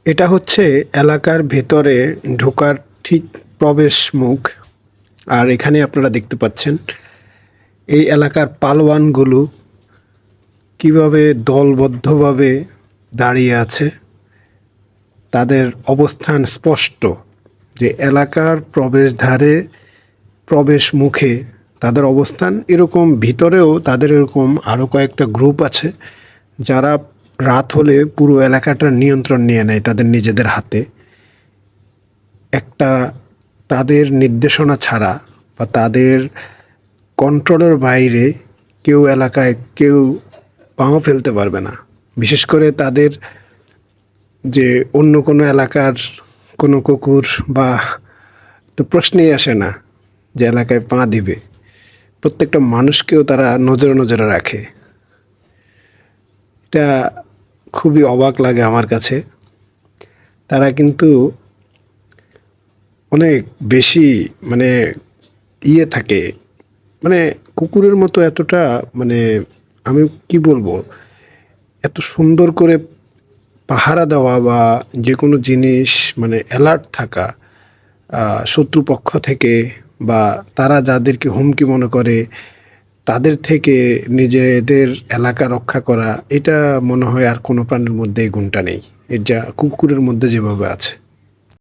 এটা হচ্ছে এলাকার ভেতরে ঢোকার ঠিক প্রবেশ মুখ। আর এখানে আপনারা দেখতে পাচ্ছেন এই এলাকার পালোয়ানগুলো কিভাবে দলবদ্ধভাবে দাঁড়িয়ে আছে। তাদের অবস্থান স্পষ্ট যে এলাকার প্রবেশদ্বারে প্রবেশ মুখে তাদের অবস্থান। এরকম ভিতরেও তাদের এরকম আরও কয়েকটা গ্রুপ আছে যারা রাত হলে পুরো এলাকাটার নিয়ন্ত্রণ নিয়ে নেয় তাদের নিজেদের হাতে। একটা তাদের নির্দেশনা ছাড়া বা তাদের কন্ট্রোলের বাইরে কেউ এলাকায় কেউ পাও ফেলতে পারবে না। বিশেষ করে তাদের যে অন্য কোনো এলাকার কোনো কুকুর বা তো প্রশ্নেই আসে না যে এলাকায় পা দিবে। প্রত্যেকটা মানুষকেও তারা নজরে নজরে রাখে। এটা খুবই অবাক লাগে আমার কাছে। তারা কিন্তু অনেক বেশি মানে থাকে, মানে কুকুরের মতো এতটা মানে আমি কি বলবো, এত সুন্দর করে পাহারা দেওয়া বা যে কোনো জিনিস মানে অ্যালার্ট থাকা শত্রুপক্ষ থেকে বা তারা যাদেরকে হুমকি মনে করে তাদের থেকে নিজেদের এলাকা রক্ষা করা, এটা মনে হয় আর কোনো প্রাণীর মধ্যে এই গুণটা নেই। এটা কুকুরের মধ্যে যেভাবে আছে।